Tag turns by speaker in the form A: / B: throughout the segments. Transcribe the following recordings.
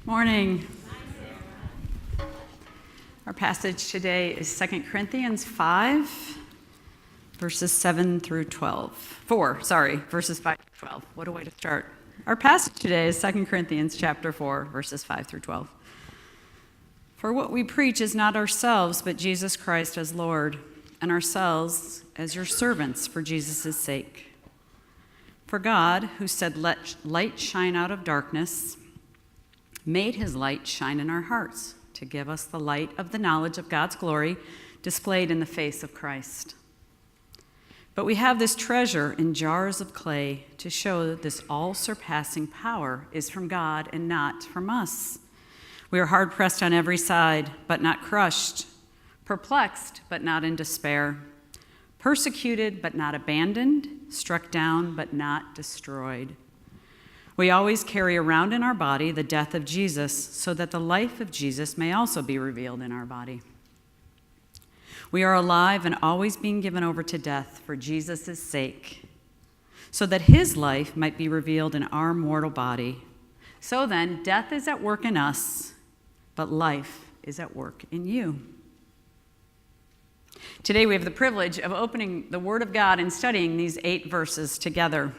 A: Morning. Our passage today is 2 Corinthians 5, verses 7 through 12. Verses 5 through 12. What a way to start. Our passage today is 2 Corinthians chapter 4, verses 5 through 12. For what we preach is not ourselves, but Jesus Christ as Lord, and ourselves as your servants for Jesus' sake. For God, who said, "Let light shine out of darkness," made his light shine in our hearts to give us the light of the knowledge of God's glory displayed in the face of Christ. But we have this treasure in jars of clay to show that this all-surpassing power is from God and not from us. We are hard-pressed on every side, but not crushed, perplexed, but not in despair, persecuted, but not abandoned, struck down, but not destroyed. We always carry around in our body the death of Jesus, so that the life of Jesus may also be revealed in our body. We are alive and always being given over to death for Jesus' sake, so that his life might be revealed in our mortal body. So then, death is at work in us, but life is at work in you. Today we have the privilege of opening the Word of God and studying these 8 verses together.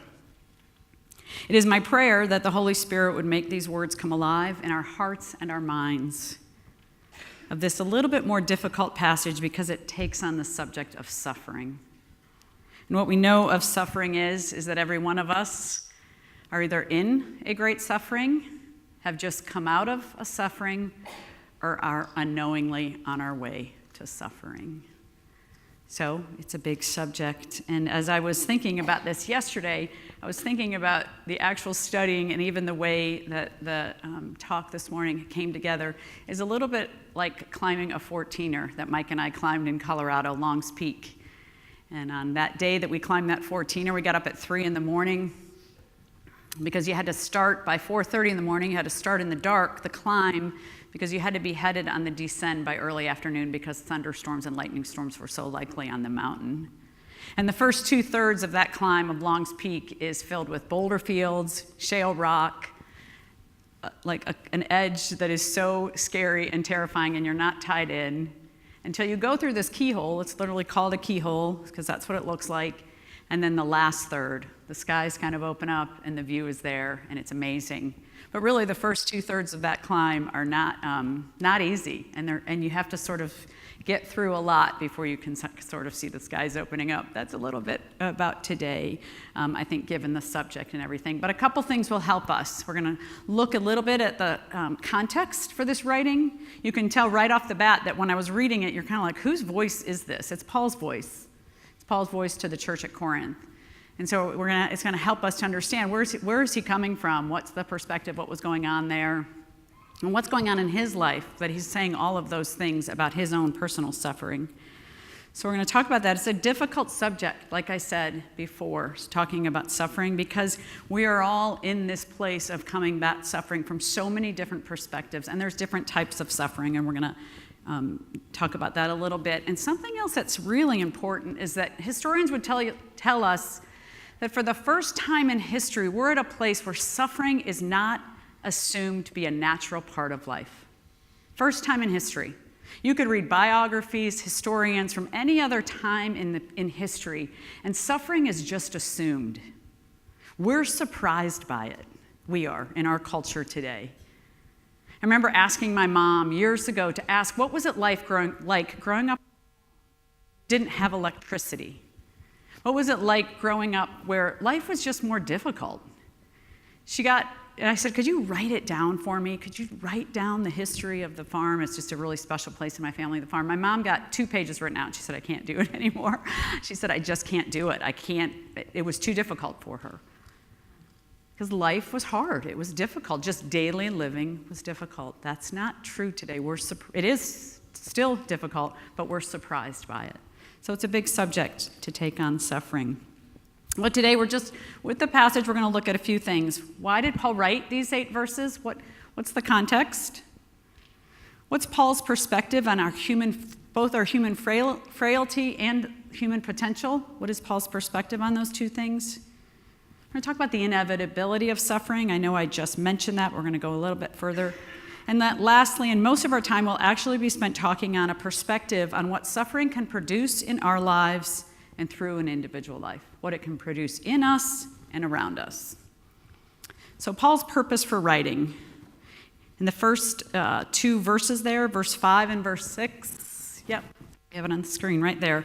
A: It is my prayer that the Holy Spirit would make these words come alive in our hearts and our minds of this a little bit more difficult passage because it takes on the subject of suffering. And what we know of suffering is that every one of us are either in a great suffering, have just come out of a suffering, or are unknowingly on our way to suffering. So it's a big subject. And as I was thinking about this yesterday, I was thinking about the actual studying, and even the way that the talk this morning came together is a little bit like climbing a 14er that Mike and I climbed in Colorado, Long's Peak. And on that day that we climbed that 14er, we got up at 3 in the morning because you had to start by 4:30 in the morning. You had to start in the dark, the climb, because you had to be headed on the descend by early afternoon because thunderstorms and lightning storms were so likely on the mountain. And the first 2/3 of that climb of Long's Peak is filled with boulder fields, shale rock, an edge that is so scary and terrifying, and you're not tied in until you go through this keyhole. It's literally called a keyhole because that's what it looks like. And then the last third, the skies kind of open up and the view is there, and it's amazing. But really, the first 2/3 of that climb are not easy, and you have to sort of get through a lot before you can sort of see the skies opening up. That's a little bit about today, I think, given the subject and everything. But a couple things will help us. We're going to look a little bit at the context for this writing. You can tell right off the bat that when I was reading it, you're kind of like, whose voice is this? It's Paul's voice. It's Paul's voice to the church at Corinth. And so it's going to help us to understand where is he coming from? What's the perspective? What was going on there? And what's going on in his life that he's saying all of those things about his own personal suffering. So we're going to talk about that. It's a difficult subject, like I said before, talking about suffering, because we are all in this place of coming back suffering from so many different perspectives. And there's different types of suffering, and we're going to talk about that a little bit. And something else that's really important is that historians would tell us that for the first time in history, we're at a place where suffering is not assumed to be a natural part of life. First time in history. You could read biographies, historians from any other time in history, and suffering is just assumed. We're surprised by it. We are, in our culture today. I remember asking my mom years ago to ask, what was it like growing up didn't have electricity? What was it like growing up where life was just more difficult? And I said, could you write it down for me? Could you write down the history of the farm? It's just a really special place in my family, the farm. My mom got 2 pages written out. She said, I can't do it anymore. She said, I just can't do it. It was too difficult for her. Because life was hard. It was difficult. Just daily living was difficult. That's not true today. It is still difficult, but we're surprised by it. So it's a big subject to take on suffering. Well, today with the passage, we're going to look at a few things. Why did Paul write these 8 verses? What's the context? What's Paul's perspective on both our human frailty and human potential? What is Paul's perspective on those two things? We're going to talk about the inevitability of suffering. I know I just mentioned that. We're going to go a little bit further. And that lastly, and most of our time will actually be spent talking on a perspective on what suffering can produce in our lives and through an individual life, what it can produce in us and around us. So Paul's purpose for writing. In the first two verses there, verse 5 and verse 6, yep, we have it on the screen right there.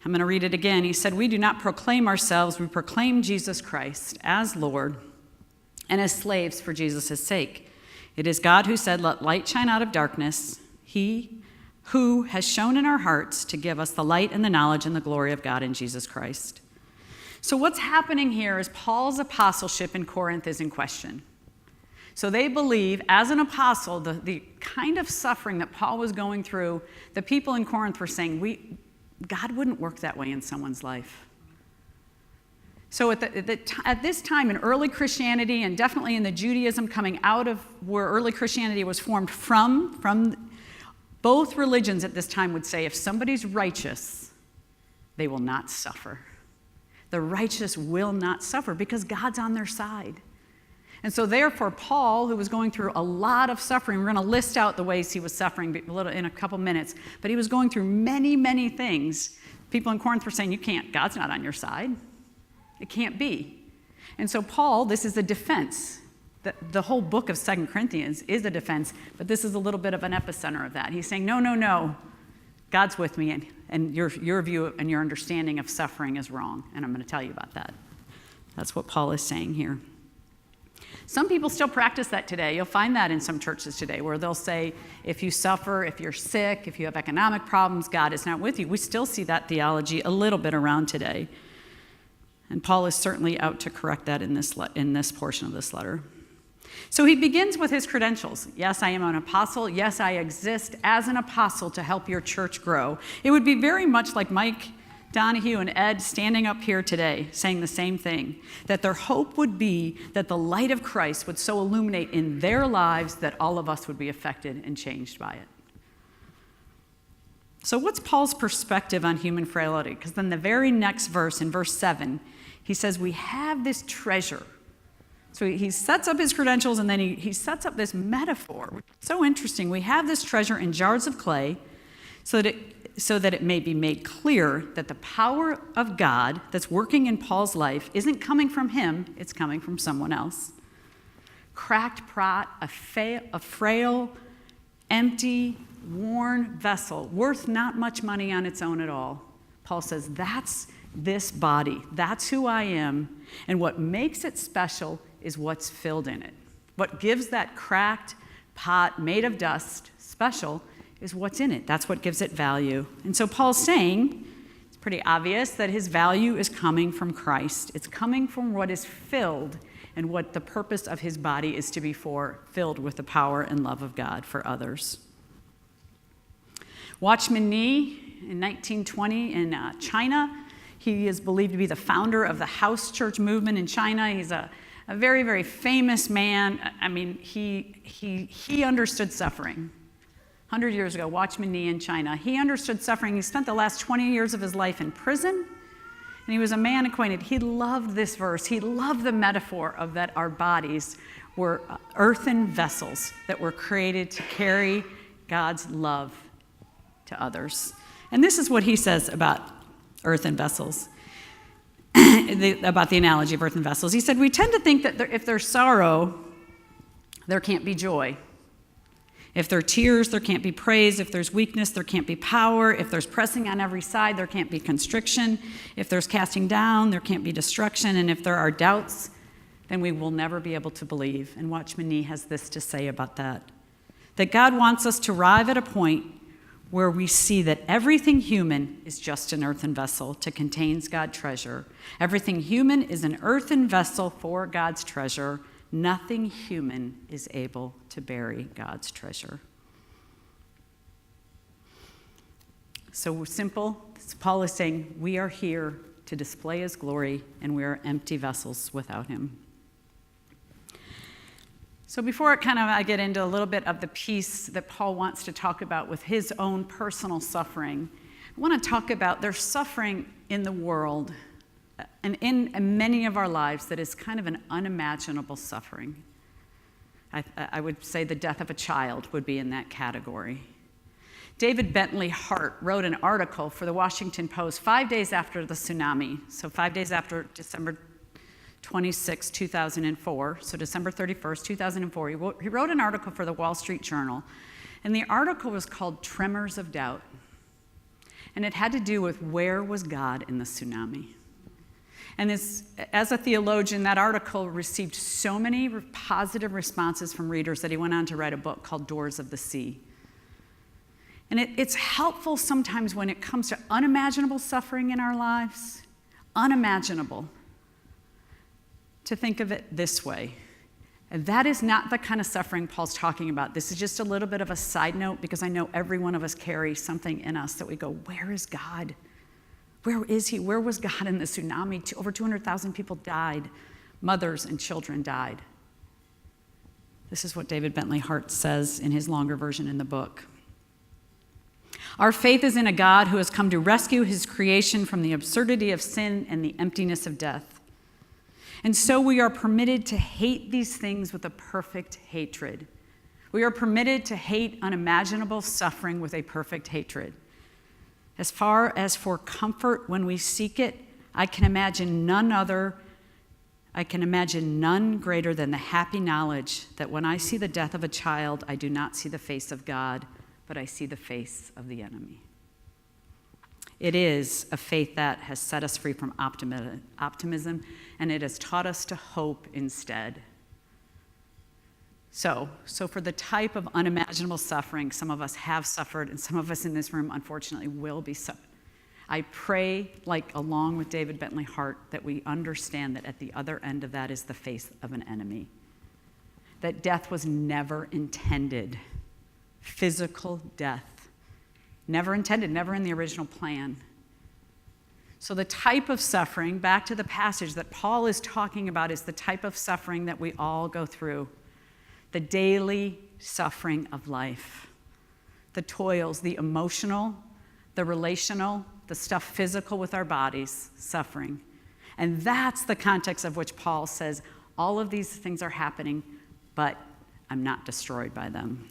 A: I'm going to read it again. He said, "We do not proclaim ourselves, we proclaim Jesus Christ as Lord and as slaves for Jesus' sake. It is God who said, 'Let light shine out of darkness.' He who has shown in our hearts to give us the light and the knowledge and the glory of God in Jesus Christ." So what's happening here is Paul's apostleship in Corinth is in question. So they believe, as an apostle, the kind of suffering that Paul was going through, the people in Corinth were saying, God wouldn't work that way in someone's life. So at this time in early Christianity, and definitely in the Judaism coming out of where early Christianity was formed from both religions at this time would say, if somebody's righteous, they will not suffer. The righteous will not suffer because God's on their side. And so therefore, Paul, who was going through a lot of suffering, we're going to list out the ways he was suffering in a couple minutes, but he was going through many, many things. People in Corinth were saying, you can't, God's not on your side. It can't be. And so Paul, this is a defense. The whole book of 2 Corinthians is a defense, but this is a little bit of an epicenter of that. He's saying, no, God's with me, and your view and your understanding of suffering is wrong, and I'm going to tell you about that. That's what Paul is saying here. Some people still practice that today. You'll find that in some churches today where they'll say, if you suffer, if you're sick, if you have economic problems, God is not with you. We still see that theology a little bit around today. And Paul is certainly out to correct that in this portion of this letter. So he begins with his credentials. Yes, I am an apostle. Yes, I exist as an apostle to help your church grow. It would be very much like Mike Donahue and Ed standing up here today saying the same thing, that their hope would be that the light of Christ would so illuminate in their lives that all of us would be affected and changed by it. So what's Paul's perspective on human frailty? Because then the very next verse, in verse 7, he says, we have this treasure. So he sets up his credentials, and then he sets up this metaphor, which is so interesting. We have this treasure in jars of clay so that it may be made clear that the power of God that's working in Paul's life isn't coming from him, it's coming from someone else. Cracked pot, a frail, empty, worn vessel, worth not much money on its own at all. Paul says, that's this body. That's who I am. And what makes it special is what's filled in it. What gives that cracked pot made of dust special is what's in it. That's what gives it value. And so Paul's saying, it's pretty obvious that his value is coming from Christ. It's coming from what is filled and what the purpose of his body is to be for, filled with the power and love of God for others. Watchman Nee, in 1920 in China, he is believed to be the founder of the house church movement in China. He's a very, very famous man. I mean, he understood suffering. 100 years ago, Watchman Nee in China. He understood suffering. He spent the last 20 years of his life in prison, and he was a man acquainted. He loved this verse. He loved the metaphor of that our bodies were earthen vessels that were created to carry God's love to others. And this is what he says about earthen vessels, about the analogy of earthen vessels. He said, we tend to think that if there's sorrow, there can't be joy. If there are tears, there can't be praise. If there's weakness, there can't be power. If there's pressing on every side, there can't be constriction. If there's casting down, there can't be destruction. And if there are doubts, then we will never be able to believe. And Watchman Nee has this to say about that God wants us to arrive at a point where we see that everything human is just an earthen vessel to contain God's treasure. Everything human is an earthen vessel for God's treasure. Nothing human is able to bury God's treasure. So simple. Paul is saying we are here to display his glory, and we are empty vessels without him. So before I get into a little bit of the piece that Paul wants to talk about with his own personal suffering, I want to talk about there's suffering in the world And in many of our lives, that is kind of an unimaginable suffering. I would say the death of a child would be in that category. David Bentley Hart wrote an article for the Washington Post 5 days after the tsunami, so 5 days after December 26, 2004, so December 31st, 2004. He wrote an article for the Wall Street Journal, and the article was called Tremors of Doubt. And it had to do with where was God in the tsunami. And as a theologian, that article received so many positive responses from readers that he went on to write a book called Doors of the Sea. And it's helpful sometimes when it comes to unimaginable suffering in our lives, unimaginable, to think of it this way. And that is not the kind of suffering Paul's talking about. This is just a little bit of a side note because I know every one of us carry something in us that we go, where is God? Where is he? Where was God in the tsunami? Over 200,000 people died. Mothers and children died. This is what David Bentley Hart says in his longer version in the book. Our faith is in a God who has come to rescue his creation from the absurdity of sin and the emptiness of death. And so we are permitted to hate these things with a perfect hatred. We are permitted to hate unimaginable suffering with a perfect hatred. As far as for comfort when we seek it, I can imagine none greater than the happy knowledge that when I see the death of a child, I do not see the face of God, but I see the face of the enemy. It is a faith that has set us free from optimism, and it has taught us to hope instead. So for the type of unimaginable suffering some of us have suffered, and some of us in this room, unfortunately, will be suffering, I pray, along with David Bentley Hart, that we understand that at the other end of that is the face of an enemy. That death was never intended. Physical death. Never intended, never in the original plan. So the type of suffering, back to the passage that Paul is talking about, is the type of suffering that we all go through. The daily suffering of life. The toils, the emotional, the relational, the stuff physical with our bodies, suffering. And that's the context of which Paul says, all of these things are happening, but I'm not destroyed by them.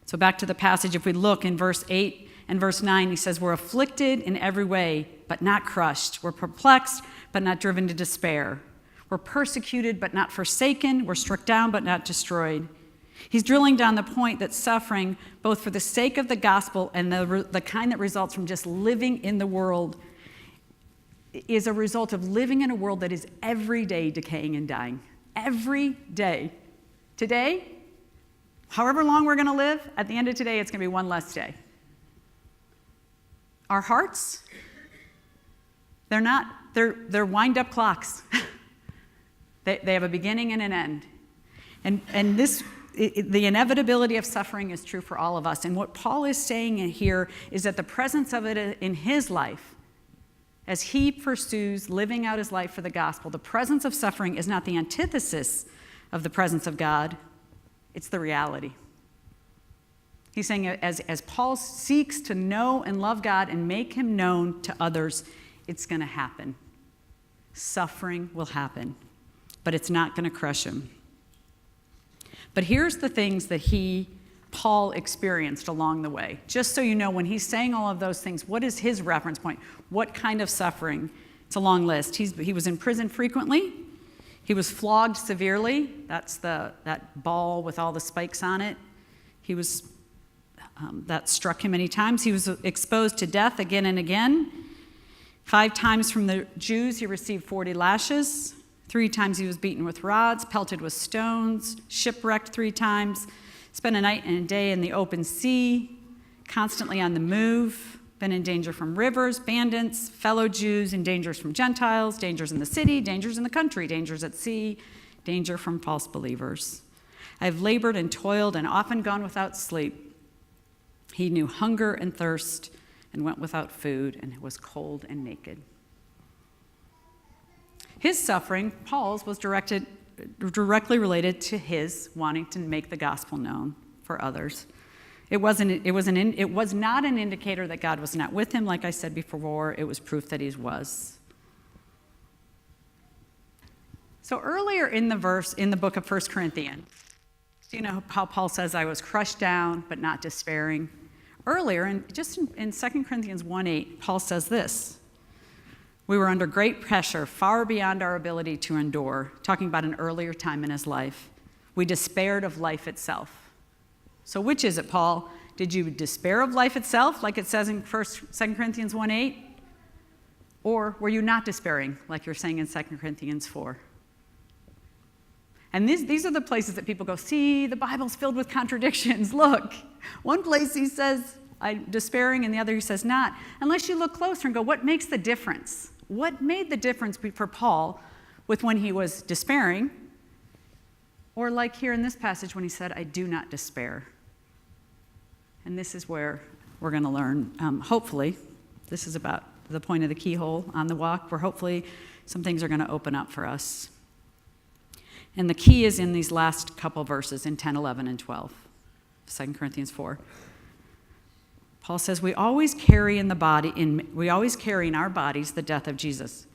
A: So back to the passage, if we look in verse 8 and verse 9, he says, we're afflicted in every way, but not crushed. We're perplexed, but not driven to despair. We're persecuted, but not forsaken. We're struck down, but not destroyed. He's drilling down the point that suffering, both for the sake of the gospel and the kind that results from just living in the world, is a result of living in a world that is every day decaying and dying. Every day. Today, however long we're going to live, at the end of today, it's going to be one less day. Our hearts, they're wind-up clocks. They have a beginning and an end. And the inevitability of suffering is true for all of us. And what Paul is saying here is that the presence of it in his life, as he pursues living out his life for the gospel, the presence of suffering is not the antithesis of the presence of God, it's the reality. He's saying as Paul seeks to know and love God and make him known to others, it's going to happen. Suffering will happen, but it's not going to crush him. But here's the things that Paul experienced along the way. Just so you know, when he's saying all of those things, what is his reference point? What kind of suffering? It's a long list. He was in prison frequently. He was flogged severely. That's that ball with all the spikes on it. That struck him many times. He was exposed to death again and again. 5 times from the Jews, he received 40 lashes. 3 times he was beaten with rods, pelted with stones, shipwrecked 3 times, spent a night and a day in the open sea, constantly on the move, been in danger from rivers, bandits, fellow Jews, in dangers from Gentiles, dangers in the city, dangers in the country, dangers at sea, danger from false believers. I have labored and toiled and often gone without sleep. He knew hunger and thirst and went without food and was cold and naked. His suffering, Paul's, was directly related to his wanting to make the gospel known for others. It was not an indicator that God was not with him, like I said before. It was proof that he was. So earlier in the book of 1 Corinthians, you know how Paul says, I was crushed down, but not despairing. Earlier, in 2 Corinthians 1:8, Paul says this: we were under great pressure, far beyond our ability to endure, talking about an earlier time in his life. We despaired of life itself. So which is it, Paul? Did you despair of life itself, like it says in 2 Corinthians 1:8? Or were you not despairing, like you're saying in 2 Corinthians 4? And these are the places that people go, see, the Bible's filled with contradictions. Look, one place he says, I'm despairing, and the other he says not. Unless you look closer and go, what makes the difference? What made the difference for Paul with when he was despairing, or like here in this passage when he said, I do not despair? And this is where we're going to learn, hopefully, this is about the point of the keyhole on the walk, where hopefully some things are going to open up for us. And the key is in these last couple verses in 10, 11, and 12, 2 Corinthians 4. Paul says, we always carry in our bodies the death of Jesus,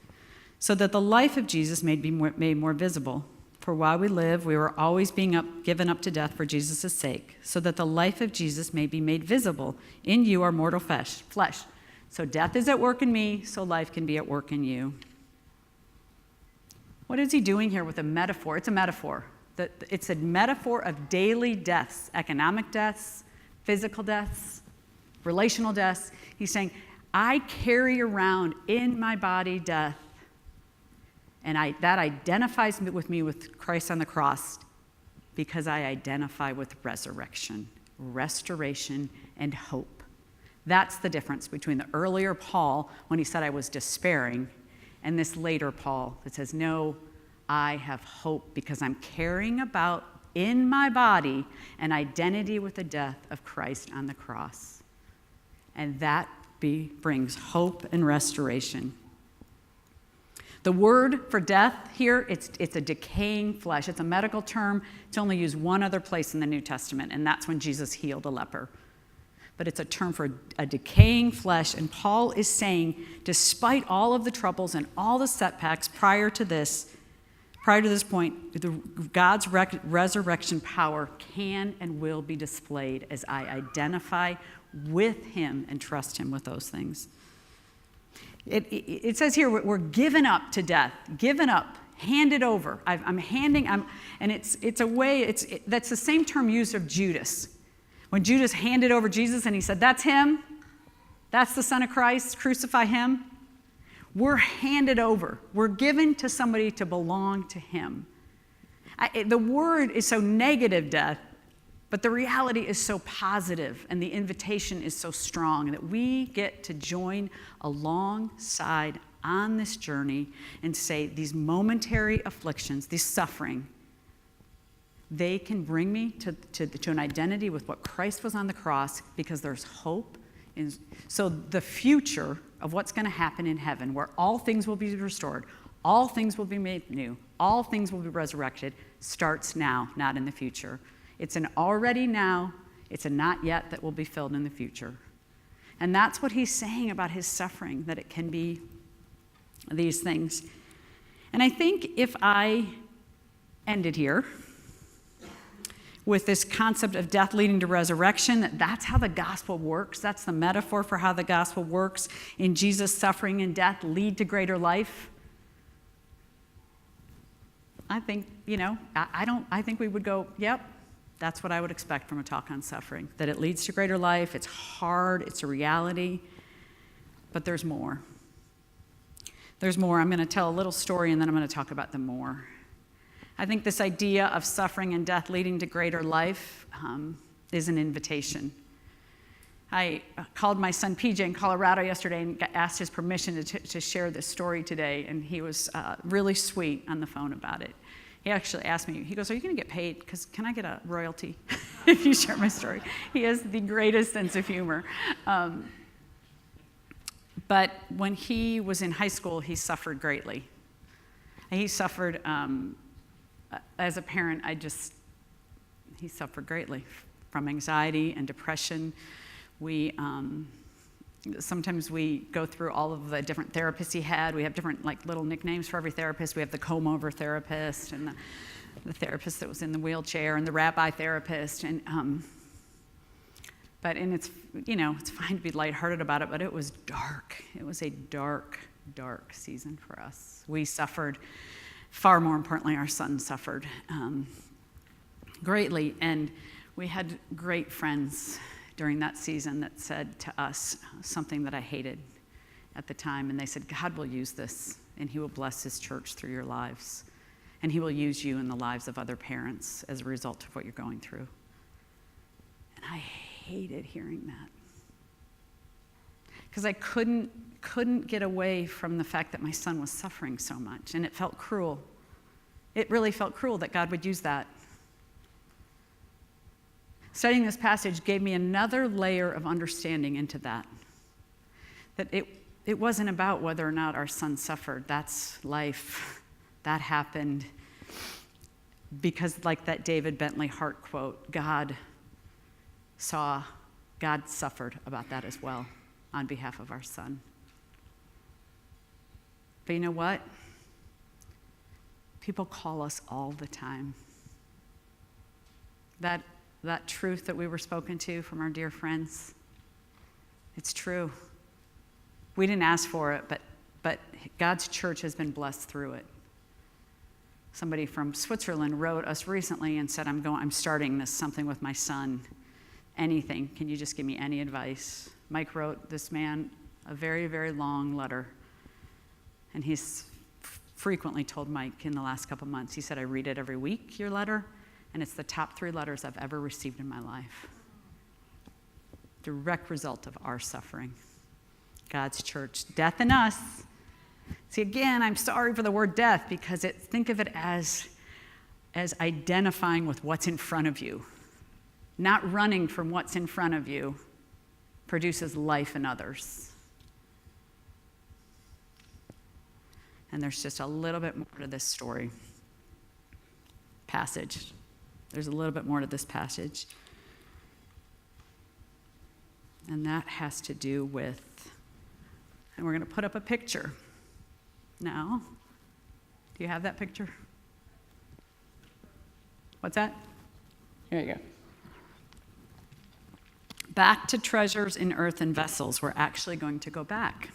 A: so that the life of Jesus may be made more visible. For while we live, we were always being given up to death for Jesus' sake, so that the life of Jesus may be made visible in you, our mortal flesh. So death is at work in me, so life can be at work in you. What is he doing here with a metaphor? It's a metaphor. It's a metaphor of daily deaths, economic deaths, physical deaths, relational deaths. He's saying, I carry around in my body death, and that identifies with me with Christ on the cross, because I identify with resurrection, restoration, and hope. That's the difference between the earlier Paul, when he said I was despairing, and this later Paul that says, no, I have hope because I'm carrying about in my body an identity with the death of Christ on the cross. And that brings hope and restoration. The word for death here, it's a decaying flesh. It's a medical term. It's only used one other place in the New Testament, and that's when Jesus healed a leper. But it's a term for a decaying flesh, and Paul is saying, despite all of the troubles and all the setbacks prior to this point, God's resurrection power can and will be displayed as I identify with him and trust him with those things. It says here we're given up to death, given up, handed over. And it's a way. That's the same term used of Judas. When Judas handed over Jesus and he said, that's him, that's the Son of Christ, crucify him. We're handed over. We're given to somebody to belong to him. The word is so negative, death, but the reality is so positive, and the invitation is so strong that we get to join alongside on this journey and say these momentary afflictions, this suffering, they can bring me to an identity with what Christ was on the cross, because there's hope. So the future of what's going to happen in heaven, where all things will be restored, all things will be made new, all things will be resurrected, starts now, not in the future. It's an already now, it's a not yet that will be filled in the future. And that's what he's saying about his suffering, that it can be these things. And I think if I ended here with this concept of death leading to resurrection, that's how the gospel works. That's the metaphor for how the gospel works. In Jesus' suffering and death lead to greater life. I think, I think we would go, yep, that's what I would expect from a talk on suffering, that it leads to greater life. It's hard, it's a reality, but there's more. There's more. I'm going to tell a little story, and then I'm going to talk about the more. I think this idea of suffering and death leading to greater life is an invitation. I called my son PJ in Colorado yesterday and asked his permission to share this story today, and he was really sweet on the phone about it. He actually asked me, he goes, are you going to get paid? Because can I get a royalty if you share my story? He has the greatest sense of humor. But when he was in high school, he suffered greatly. He suffered, as a parent, he suffered greatly from anxiety and depression. Sometimes we go through all of the different therapists he had. We have different little nicknames for every therapist. We have the comb-over therapist and the therapist that was in the wheelchair and the rabbi therapist. And it's it's fine to be lighthearted about it, but it was dark. It was a dark, dark season for us. We suffered. Far more importantly, our son suffered greatly, and we had great friends during that season that said to us something that I hated at the time, and they said, God will use this, and he will bless his church through your lives, and he will use you in the lives of other parents as a result of what you're going through. And I hated hearing that, because I couldn't get away from the fact that my son was suffering so much, and it felt cruel. It really felt cruel that God would use that. Studying this passage gave me another layer of understanding into that it wasn't about whether or not our son suffered. That's life. That happened because, like that David Bentley Hart quote, God suffered about that as well on behalf of our son. But you know what? People call us all the time. That truth that we were spoken to from our dear friends, it's true. We didn't ask for it, but God's church has been blessed through it. Somebody from Switzerland wrote us recently and said, I'm starting something with my son. Anything. Can you just give me any advice? Mike wrote this man a very, very long letter. And he's frequently told Mike in the last couple months, he said, I read it every week, your letter, and it's the top 3 letters I've ever received in my life. Direct result of our suffering. God's church, death in us. See, again, I'm sorry for the word death, because think of it as identifying with what's in front of you. Not running from what's in front of you produces life in others. And there's just a little bit more to this passage. There's a little bit more to this passage. And that has to do with, and we're going to put up a picture now. Do you have that picture? What's that? Here you go. Back to treasures in earthen vessels. We're actually going to go back.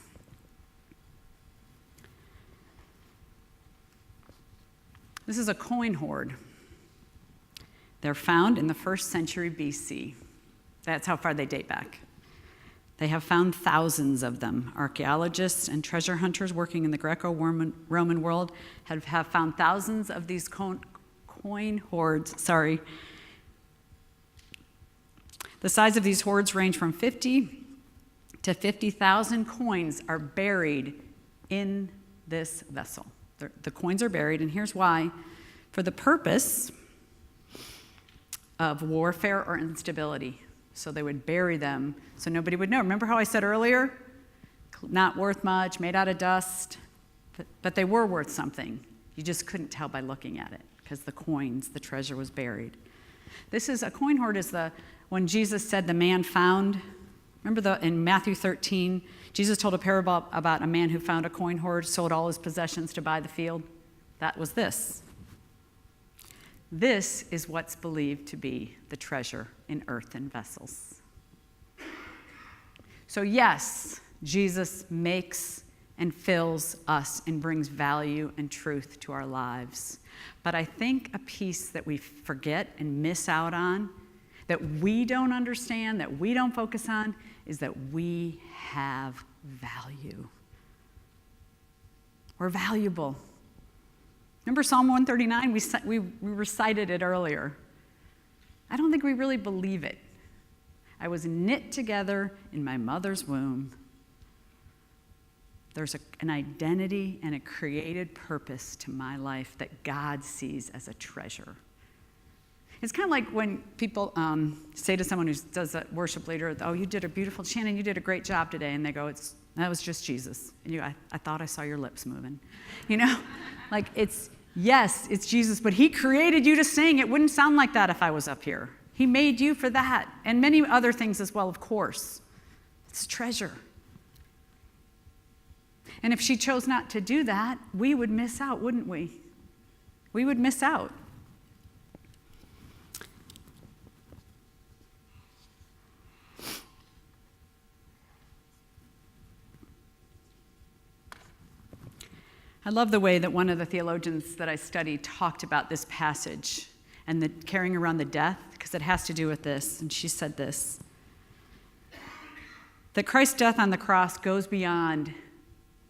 A: This is a coin hoard. They're found in the 1st century BC. That's how far they date back. They have found thousands of them. Archaeologists and treasure hunters working in the Greco-Roman world have found thousands of these coin hoards. The size of these hoards range from 50 to 50,000 coins are buried in this vessel. The coins are buried, and here's why. For the purpose of warfare or instability. So they would bury them so nobody would know. Remember how I said earlier? Not worth much, made out of dust, but they were worth something. You just couldn't tell by looking at it, because the treasure was buried. A coin hoard is when Jesus said the man found. Remember in Matthew 13, Jesus told a parable about a man who found a coin hoard, sold all his possessions to buy the field. That was this. This is what's believed to be the treasure in earthen vessels. So yes, Jesus makes and fills us and brings value and truth to our lives. But I think a piece that we forget and miss out on, that we don't understand, that we don't focus on, is that we have value. We're valuable. Remember Psalm 139? We recited it earlier. I don't think we really believe it. I was knit together in my mother's womb. There's an identity and a created purpose to my life that God sees as a treasure. It's kind of like when people say to someone who does a worship leader, oh, you did a beautiful, Shannon, you did a great job today. And they go, that was just Jesus. And you go, I thought I saw your lips moving. Yes, it's Jesus, but he created you to sing. It wouldn't sound like that if I was up here. He made you for that, and many other things as well, of course. It's a treasure. And if she chose not to do that, we would miss out, wouldn't we? We would miss out. I love the way that one of the theologians that I study talked about this passage and the carrying around the death, because it has to do with this. And she said this, that Christ's death on the cross goes beyond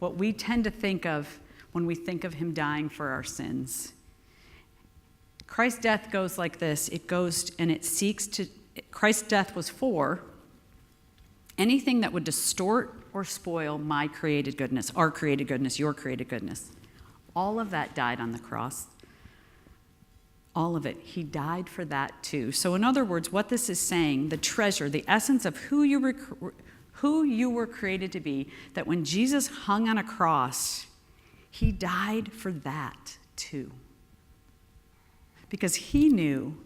A: what we tend to think of when we think of him dying for our sins. Christ's death goes like this. It goes and it seeks to, Christ's death was for anything that would distort or spoil my created goodness, our created goodness, your created goodness. All of that died on the cross. All of it. He died for that too. So in other words, what this is saying, the treasure, the essence of who you were created to be, that when Jesus hung on a cross, he died for that too. Because he knew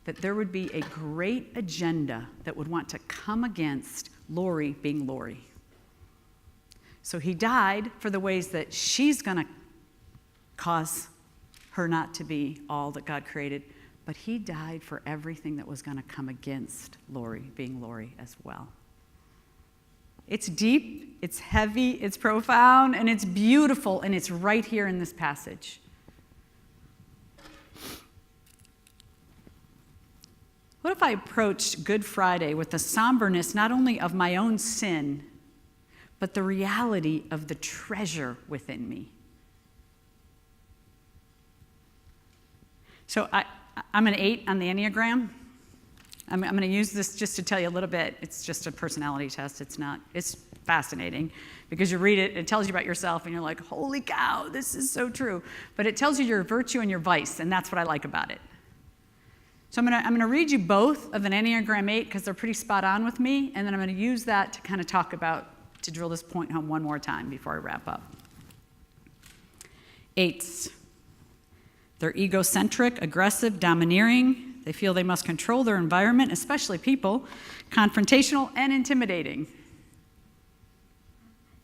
A: that there would be a great agenda that would want to come against Lori being Lori. So he died for the ways that she's going to cause her not to be all that God created, but he died for everything that was going to come against Lori being Lori as well. It's deep, it's heavy, it's profound, and it's beautiful, and it's right here in this passage. What if I approached Good Friday with the somberness not only of my own sin, but the reality of the treasure within me? So I'm an 8 on the Enneagram. I'm going to use this just to tell you a little bit. It's just a personality test. It's fascinating because you read it, it tells you about yourself, and you're like, holy cow, this is so true. But it tells you your virtue and your vice, and that's what I like about it. So I'm going to read you both of an Enneagram 8 because they're pretty spot on with me, and then I'm going to use that to kind of talk about, to drill this point home one more time before I wrap up. 8s. They're egocentric, aggressive, domineering. They feel they must control their environment, especially people, confrontational and intimidating.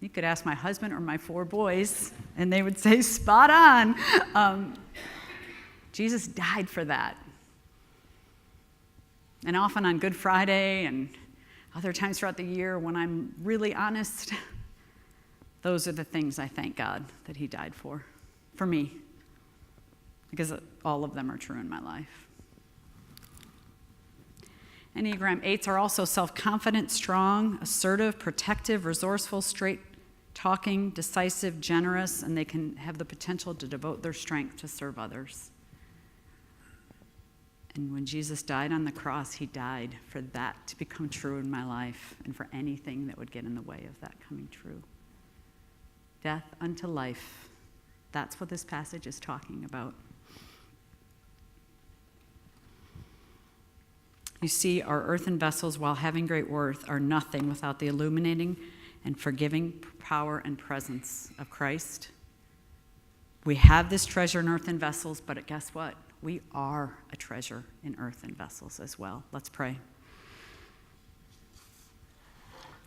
A: You could ask my husband or my 4 boys, and they would say, spot on. Jesus died for that. And often on Good Friday and other times throughout the year, when I'm really honest, those are the things I thank God that he died for me, because all of them are true in my life. Enneagram 8s are also self-confident, strong, assertive, protective, resourceful, straight-talking, decisive, generous, and they can have the potential to devote their strength to serve others. And when Jesus died on the cross, he died for that to become true in my life and for anything that would get in the way of that coming true. Death unto life. That's what this passage is talking about. You see, our earthen vessels, while having great worth, are nothing without the illuminating and forgiving power and presence of Christ. We have this treasure in earthen vessels, but guess what? We are a treasure in earthen vessels as well. Let's pray.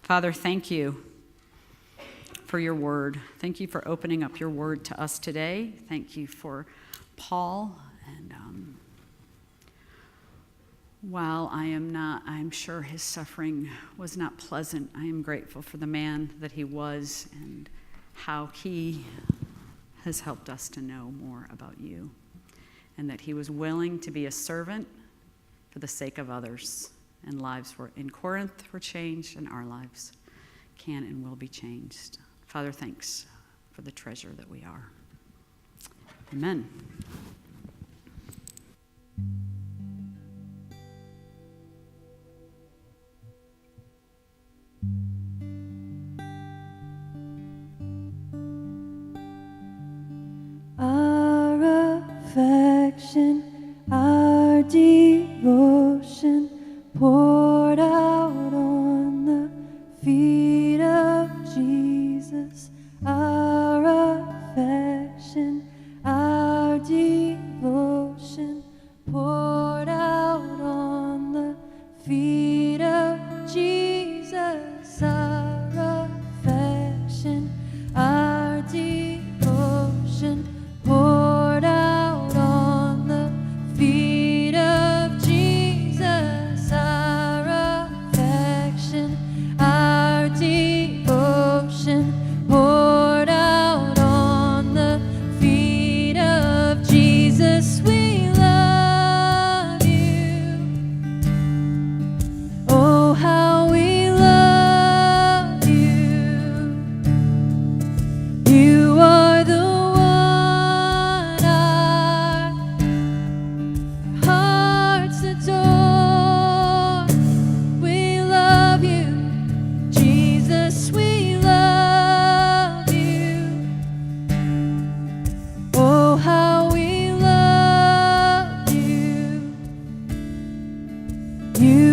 A: Father, thank you for your word. Thank you for opening up your word to us today. Thank you for Paul. And while I'm sure his suffering was not pleasant, I am grateful for the man that he was and how he has helped us to know more about you, and that he was willing to be a servant for the sake of others. And lives were in Corinth were changed, and our lives can and will be changed. Father, thanks for the treasure that we are. Amen.
B: Our affection, our devotion poured out on the feet of Jesus. Our affection, our devotion poured out on the feet of Jesus. Our affection, our You